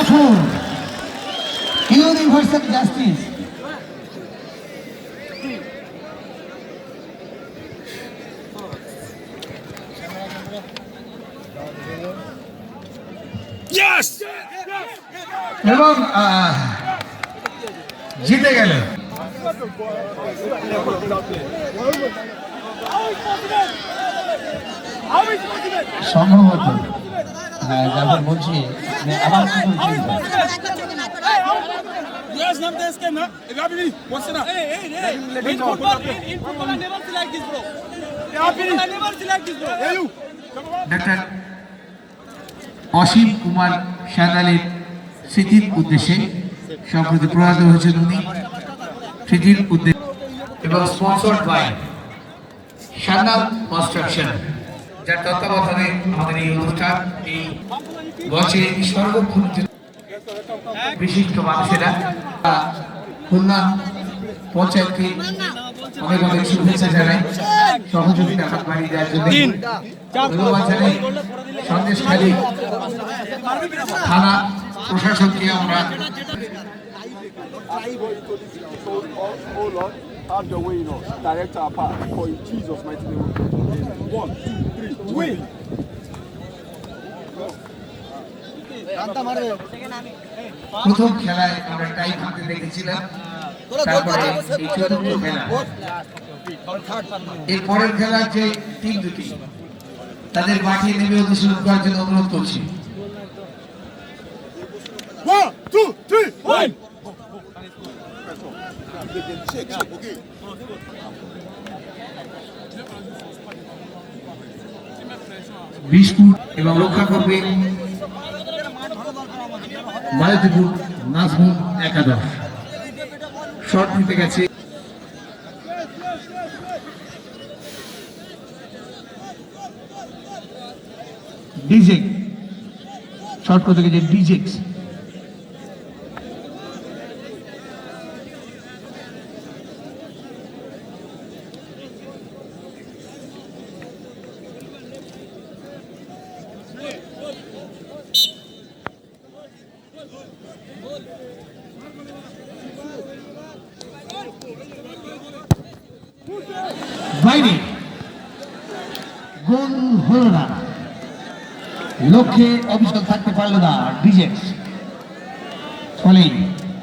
Zafar universal justice. এবং জিতে গেল সম্ভবত। হ্যাঁ জাফর বলছি আবার ডাক্তার অসীম কুমার সাঁওতালের স্মৃতির উদ্দেশ্যে সম্প্রতি প্রয়াত হয়েছেন উনি, স্মৃতির উদ্দেশ্যে এবং স্পন্সর্ড বাই সাঁওতাল কনস্ট্রাকশন, যার তত্ত্বাবধানে আমাদের এই অনুষ্ঠান, এই মঞ্চে সর্বক্ষণ বিশিষ্ট মানুষেরা খুলনা পঞ্চায়েতকে অনেক অনেক শুভেচ্ছা জানাই, সহযোগিতা হাত বাড়িয়ে দেওয়ার জন্য ধন্যবাদ জানাই। সন্দেশখালী থানা প্রশাসনকে আমরা have the way, direct our path for in Jesus' mighty name. 1, 2, 3, win. প্রথম খেলায় আমরা টাই ভাঙতে দেখেছিলাম, তারপরে এই চতুর্থ খেলা, এর পরের খেলার যে টিম দুটি তাদের মাঠে নেমে অনুশীলন করার জন্য অনুরোধ করছি। 1, 2, 3, win. 20 ফুট এবং রক্ষা করবে মালতীপুর নাজমুল একাদশ। শট নিতে গেছে ডিজেক, শট করতে গেছে ডিজেক। বাইরে গোল হলো না, লক্ষ্যে অবিচল থাকতে পারল না ডিজেক্স, ফলে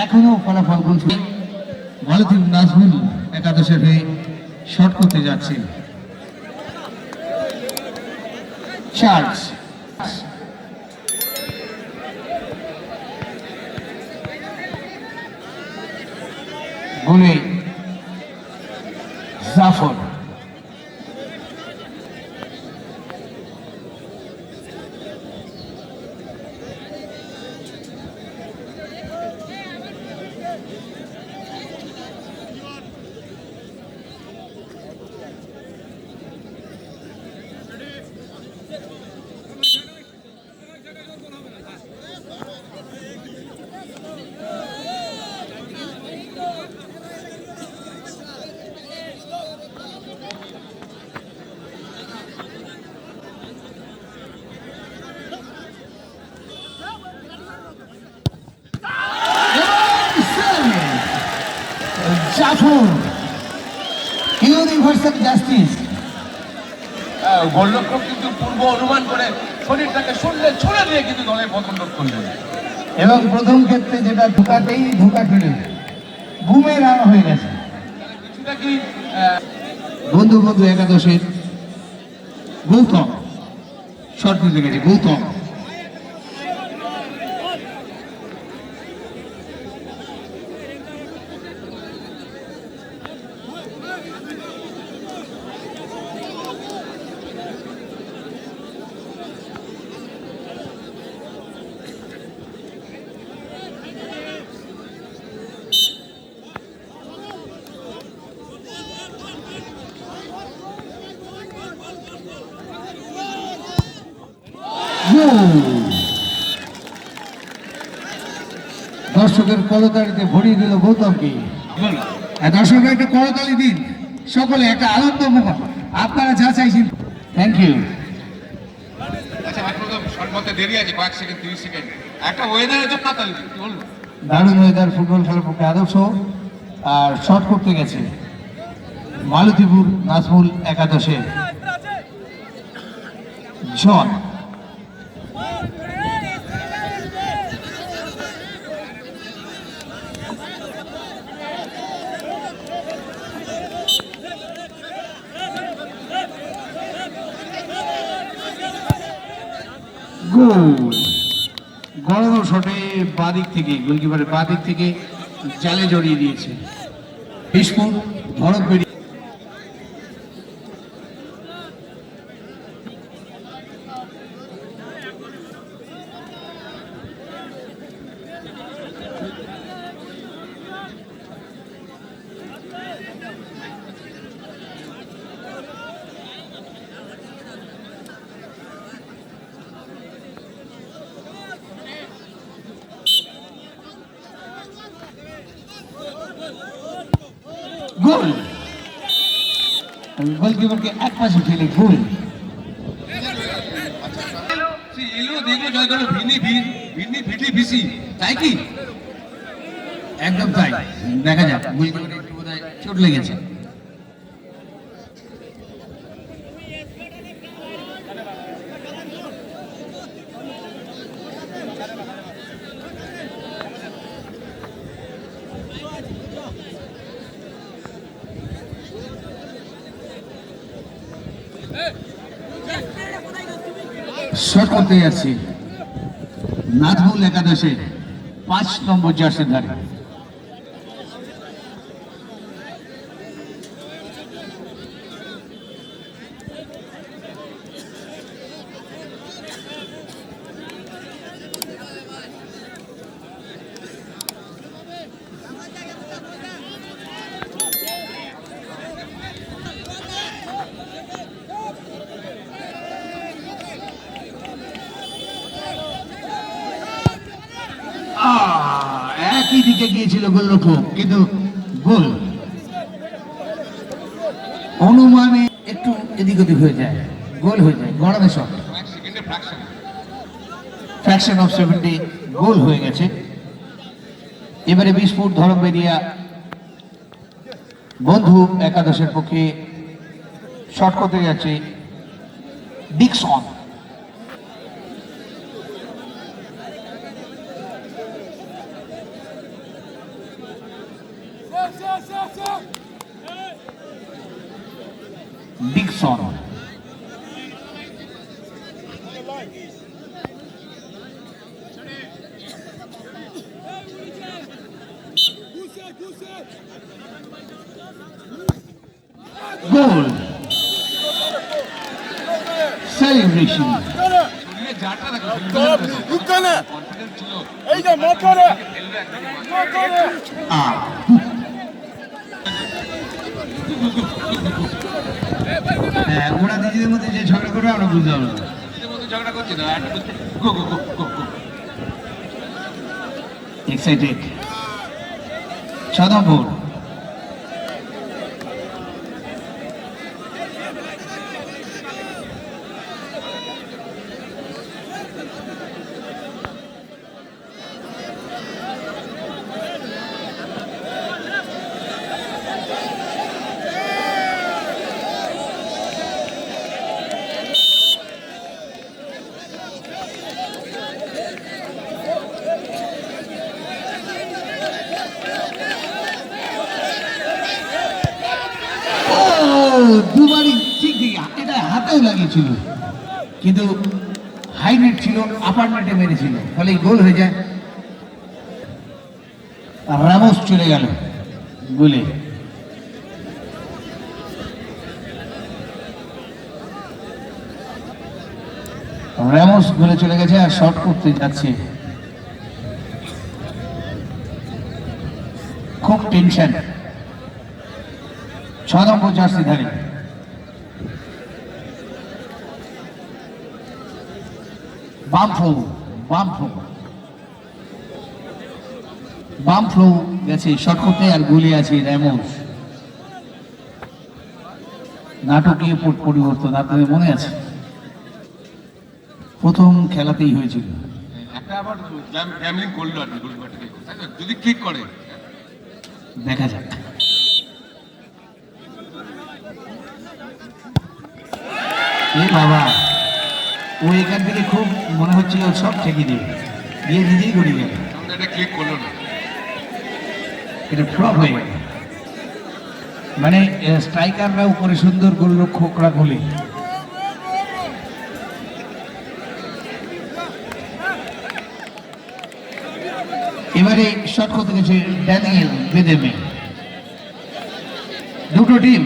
এখনো ফলাফল গোল। মালতীপুর নাজমুল একাদশের হয়ে শট করতে যাচ্ছে চার্লস। গোলে জাফর। Zafar universal justice. গোলরক্ষক কিন্তু পূর্ব অনুমান করে শরীরটাকে শুনলে ছুড়ে দিয়ে কিন্তু দলের পতন রোধ করলেন এবং প্রথম ক্ষেত্রে যেটা ঢুকাতেই ঢুকা খেলে বুমে রান হয়ে গেছে। কিছুটা কি বন্ধু বন্ধু একাদশের গৌতম শট নিতে গেছে গৌতম। দর্শকের করতালিতে ভরিয়ে দিল গৌতমকে। দর্শকের একটা করতালি দিন সকলে, একটা আনন্দ মুখ আপনারা যা চাইছেন। Thank you. আচ্ছা, দেরি আছে কয়েক সেকেন্ড, 30 সেকেন্ড। একটা ওয়েদারের জন্য তাহলে কি বলবো? দারুণ ওয়েদার, ফুটবল খেলার পক্ষে আদর্শ। আর শট করতে গেছে মালতীপুর নাজমুল একাদশে জন। গোল, গড়ানো শটে বাদিক থেকে, গোলকিপারের বাদিক থেকে জালে জড়িয়ে দিয়েছে। বিস্ফোর ভরত বেরিয়ে গোল। গোলকিপারকে এক পাশে ফেলে গোল। এলো দেখলো জয় করলো ভিনি ভিনি ভিটি ভিসি, তাই কি? একদম তাই, দেখা যাক। গোলকিপারের একটু বোধহয় চোট লেগেছে। শট করতে যাচ্ছি নাজমুল একাদশে 5 নম্বর জার্সির ধারে। একই দিকে গিয়েছিল গোলরক্ষক, কিন্তু গোল অনুমানে একটু এদিক ওদিক হয়ে যায়, গোল হয়ে যায়। গড়ানো শট, ফ্র্যাকশন অফ 70, গোল হয়ে গেছে। এবারে 20 ফুট ধরমবেরিয়া বন্ধু একাদশের পক্ষে শট করতে যাচ্ছে ডিকসন। ডিকসন গোল। সেলিব্রেশন শরীরে জারটা দেখো, কনফিডেন্স ছিল। এই যে মোটরে খেলবে একদম। ওরা নিজেদের মধ্যে যে ঝগড়া করবে আমরা বুঝতে পারবো না। নিজেদের মধ্যে ঝগড়া করছে না, একটা বলছে, গো গো গো গো গো। এক্সাইটেড 6 নম্বর। দুবারই ঠিক দিকে এটা হাতেও লাগিয়েছিল, কিন্তু হাই নেট ছিল, আপার নেটে মেরেছিল, ফলে গোল হয়ে যায়। রামোস চলে গেল গোলে। রামোস গোলে চলে গেছে আর শট করতে যাচ্ছে। খুব টেনশন 6 নম্বর জার্সি ধারে। বাম ফ্লো গেছে শট করতে, আর গোলে আছে রামোস। নাটকীয় পরিবর্তন আপনাদের মনে আছে, প্রথম খেলাতেই হয়েছিল। একটা আবার গ্যামলিং করলো আর কি গোলকিপারটাকে, তাই না? যদি ক্লিক করে দেখা যাক। এ বাবা, ও এখান থেকে খুব মনে হচ্ছিল সব ঠেকে দিবে, দিয়ে নিজেই গড়িয়ে গেল। সামনে এটা ক্লিক করলো না। এটা ফ্লপ হয়ে গেল। মানে স্ট্রাইকাররা উপরে সুন্দর গোলরক্ষকরা গোলে। এবারে শট করতে গেছে ড্যানিয়েল বেদেমে। দুটো টিম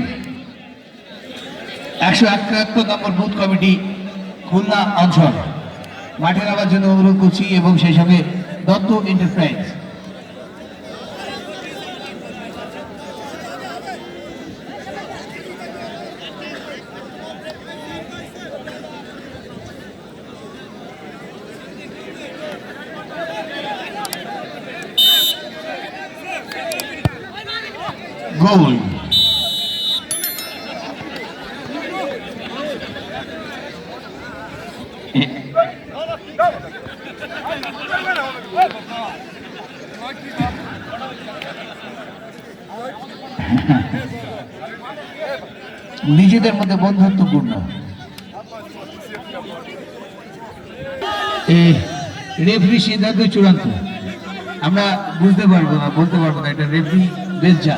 171 নম্বর বুথ কমিটি খুলনা অঞ্চল মাঠে নামার জন্য অনুরোধ করছি, এবং সেই সঙ্গে দত্ত এন্টারপ্রাইজ। গোল। নিজেদের মধ্যে বন্ধুত্বপূর্ণ এই রেফারি সিদ্ধান্ত চূড়ান্ত। আমরা বুঝতে পারবো না, বলতে পারবো না, এটা রেফারি বেশ যা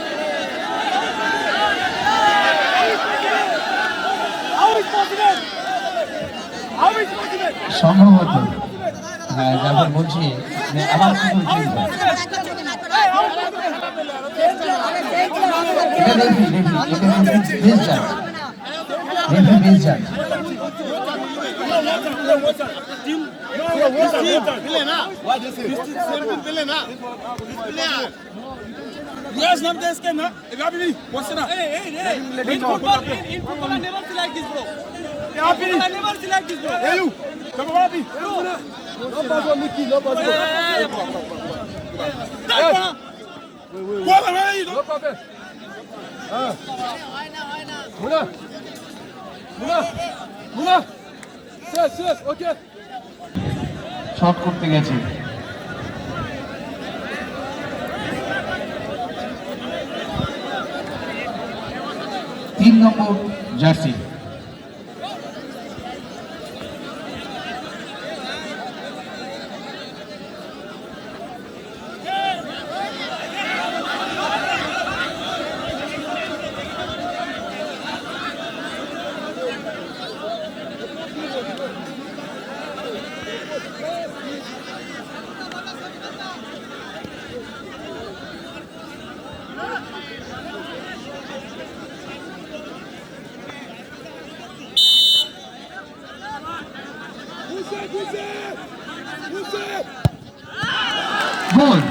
সম্ভবত। হ্যাঁ, তারপর বলছি যে আবার কি বলছি, এটা রেফারি বেশ যা, রেফারি বেশ যা। Yes, not this game, huh? Rabbi, what's it up? In football, I never see like this, bro. I never see like this, bro. Hey, you. Come on, Rabbi. No pass on Mickey, no pass on. What are you? No pass. Muna. Muna. Yes, okay. Shot করতে গেছে। তিন নম্বর jersey. গোল।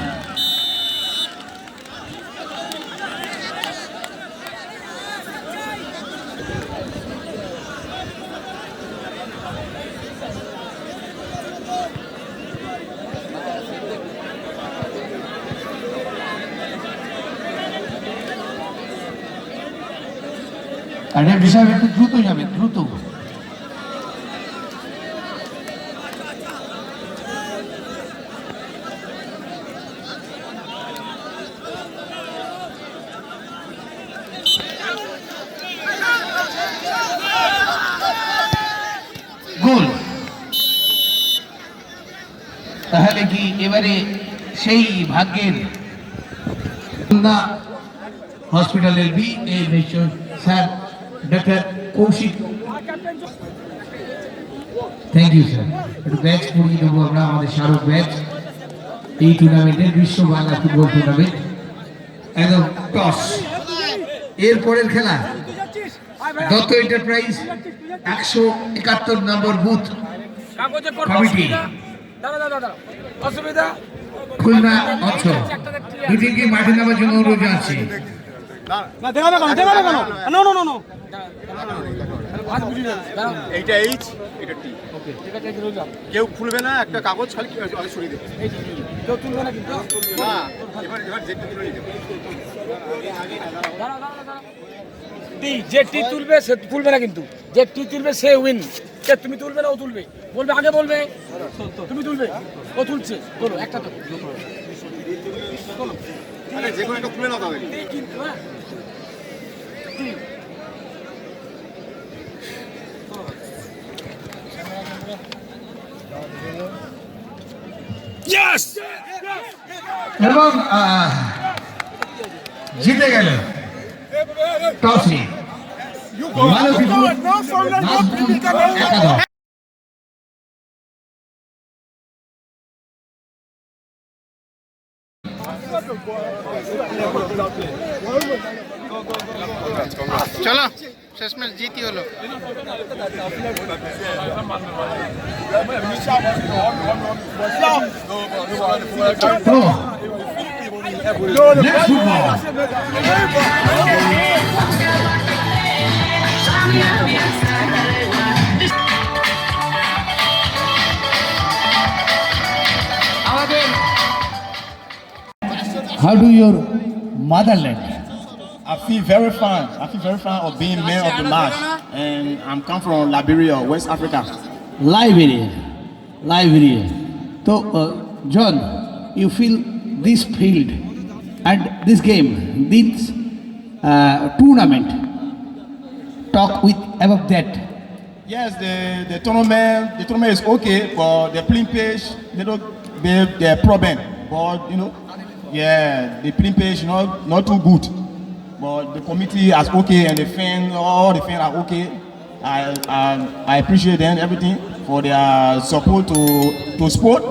আর referee সাহেব একটু দ্রুত যাবে, দ্রুত। গোল। তাহলে কি এবারে সেই ভাগ্যের খুলনা হসপিটাল এলবি এই sir doctor Koushik, thank you sir. একটু ব্যাচ পড়িয়ে দেবো আমরা, আমাদের স্মারক ব্যাচ এই টুর্নামেন্টের, বিশ্ব বাংলা ফুটবল টুর্নামেন্ট। একদম টস। এরপরের খেলা দত্ত এন্টারপ্রাইজ 171 নম্বর বুথ কমিটি খুলনা অঞ্চল। দুটিকে মাঠে নামার জন্য অনুরোধ জানাচ্ছি। এইটা এইচ, এটা টি। কেউ খুলবে না, একটা কাগজ খালি সরিয়ে দেবে। কেউ তুলবে না কিন্তু। না, এবার যেটা তুলে নিতে যে টি তুলবে সে তুলবে না কিন্তু, যে টি তুলবে সে উইন। কে তুমি তুলবে না ও তুলবে? বলবে আগে বলবে। তুমি তুলবে, ও তুলছে। বলো একটা তো। আরে যে কোনো একটা খুলে নাও তাহলে। কিন্তু হ্যাঁ। Yes! এবং জিতে গেল টসে মালতীপুর নাজমুল একাদশ। চলো শেষমেশ জিতই হলো। তো next football. How do your motherland? I feel very fine. I feel very fine of being man of the match. And I'm come from Liberia, West Africa. Liberia. So, John, you feel this field and this game, this tournament, talk with about that. Yes, the tournament is okay, but the playing page, they're problem. But you know, yeah, the playing page not too good. But the committee is okay, and the fans, all the fans are okay. I appreciate them everything for their support to sport.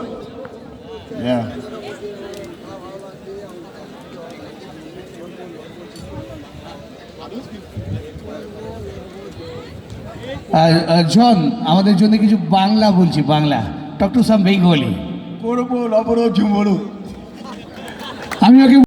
Yeah. জন আমাদের জন্য কিছু বাংলা বলছি, Bangla talk to some Bengali. Boro, boro, jumbo. আমি ওকে